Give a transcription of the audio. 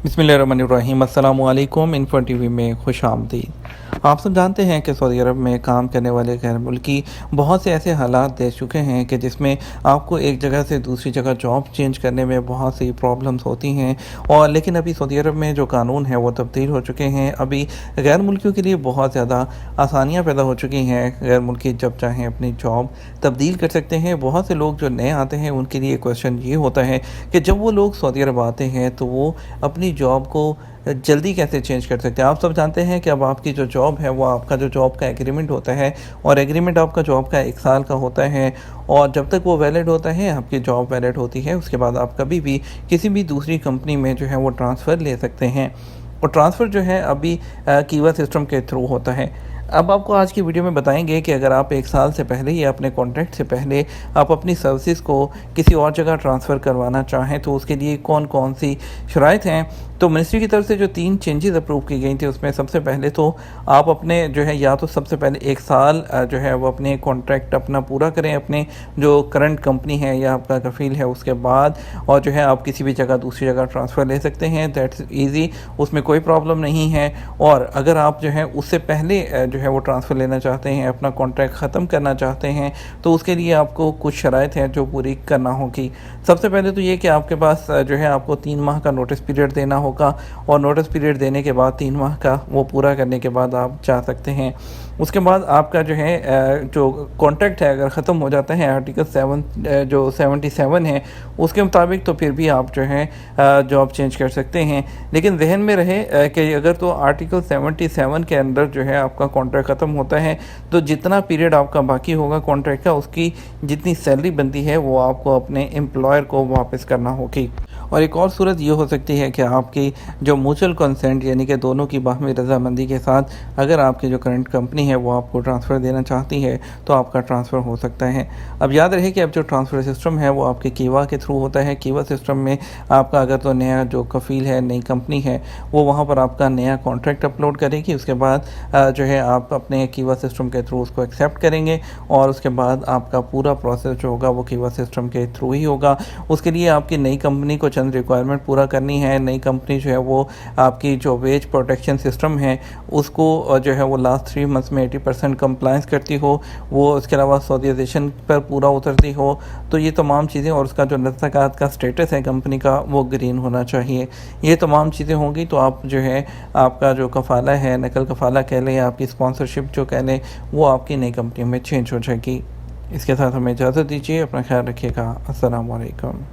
बिस्मिल्लाहिर्रहमानिर्रहीम। अस्सलामु अलैकुम। इन्फो टीवी में खुश आमदीद। आप सब जानते हैं कि सऊदी अरब में काम करने वाले गैर मुल्की बहुत से ऐसे हालात देख चुके हैं कि जिसमें आपको एक जगह से दूसरी जगह जॉब चेंज करने में बहुत सी प्रॉब्लम्स होती हैं। और लेकिन अभी सऊदी अरब में जो कानून है वो तब्दील हो चुके हैं। अभी गैर मुल्कियों के लिए बहुत ज़्यादा आसानियाँ पैदा हो चुकी हैं। गैर मुल्की जब चाहें अपनी जॉब तब्दील कर सकते हैं। बहुत से लोग जो नए आते हैं उनके लिए क्वेश्चन ये होता है कि जब वो लोग सऊदी अरब आते हैं तो वो अपनी जॉब को जल्दी कैसे चेंज कर सकते हैं। आप सब जानते हैं कि अब आपकी जो जॉब है वो आपका जो जॉब का एग्रीमेंट होता है और एग्रीमेंट आपका जॉब का 1 साल का होता है। और जब तक वो वैलिड होता है, आपकी जॉब वैलिड होती है, उसके बाद आप कभी भी किसी भी दूसरी कंपनी में जो है वो ट्रांसफ़र ले सकते हैं। और ट्रांसफ़र जो है अभी कीवा सिस्टम के थ्रू होता है। अब आपको आज की वीडियो में बताएंगे कि अगर आप 1 साल से पहले या अपने कॉन्ट्रैक्ट से पहले आप अपनी सर्विसेज को किसी और जगह ट्रांसफ़र करवाना चाहें तो उसके लिए कौन कौन सी शराइत हैं। तो मिनिस्ट्री की तरफ से जो 3 चेंजेस अप्रूव की गई थी उसमें सबसे पहले तो आप अपने जो है या तो सबसे पहले 1 साल जो है वो अपने कॉन्ट्रैक्ट अपना पूरा करें अपने जो करंट कंपनी है या आपका कफ़ील है उसके बाद, और जो है आप किसी भी जगह दूसरी जगह ट्रांसफ़र ले सकते हैं। दैट्स ईज़ी, उसमें कोई प्रॉब्लम नहीं है। और अगर आप जो है उससे पहले जो है वो ट्रांसफ़र लेना चाहते हैं, अपना कॉन्ट्रैक्ट ख़त्म करना चाहते हैं, तो उसके लिए आपको कुछ शराइत हैं जो पूरी करना होगी। सबसे पहले तो ये कि आपके पास जो है आपको 3 माह का नोटिस पीरियड देना होगा। और नोटिस पीरियड देने के बाद 3 माह का वो पूरा करने के बाद आप जा सकते हैं। उसके बाद आपका जो है जो कॉन्ट्रैक्ट है अगर ख़त्म हो जाता है आर्टिकल 7 जो 77 है उसके मुताबिक, तो फिर भी आप जो है जॉब चेंज कर सकते हैं। लेकिन जहन में रहे कि अगर तो आर्टिकल 77 के अंदर जो है आपका कॉन्ट्रैक्ट ख़त्म होता है तो जितना पीरियड आपका बाकी होगा कॉन्ट्रैक्ट का, उसकी जितनी सैलरी बनती है वो आपको अपने एम्प्लॉयर को वापस करना होगी। और एक और सूरत ये हो सकती है कि आपकी जो म्यूचुअल कंसेंट यानी कि दोनों की बाहमी रजामंदी के साथ अगर आपकी जो करंट कंपनी है वो आपको ट्रांसफ़र देना चाहती है तो आपका ट्रांसफ़र हो सकता है। अब याद रहे कि अब जो ट्रांसफ़र सिस्टम है वो आपके कीवा के थ्रू होता है। कीवा सिस्टम में आपका अगर तो नया जो कफ़ील है, नई कंपनी है, वो वहाँ पर आपका नया कॉन्ट्रैक्ट अपलोड करेगी। उसके बाद जो है आप अपने कीवा सिस्टम के थ्रू उसको एक्सेप्ट करेंगे और उसके बाद आपका पूरा प्रोसेस जो होगा वो कीवा सिस्टम के थ्रू ही होगा। उसके लिए आपकी नई कंपनी को चंद रिक्वायरमेंट पूरा करनी है। नई कंपनी जो है वो आपकी जो वेज प्रोटेक्शन सिस्टम है उसको जो है वो लास्ट 3 मंथ्स में 80% कंप्लायंस करती हो, वो उसके अलावा सऊदीज़ेशन पर पूरा उतरती हो। तो ये तमाम चीज़ें, और उसका जो नज़ाकत का स्टेटस है कंपनी का वो ग्रीन होना चाहिए। ये तमाम चीज़ें होंगी तो आप जो है आपका जो कफ़ाला है, नकल कफ़ाला कह लें, आपकी स्पॉन्सरशिप जो कह लें, वो आपकी नई कंपनी में चेंज हो जाएगी। इसके साथ हमें इजाज़त दीजिए। अपना ख्याल रखिएगा। अस्सलाम वालेकुम।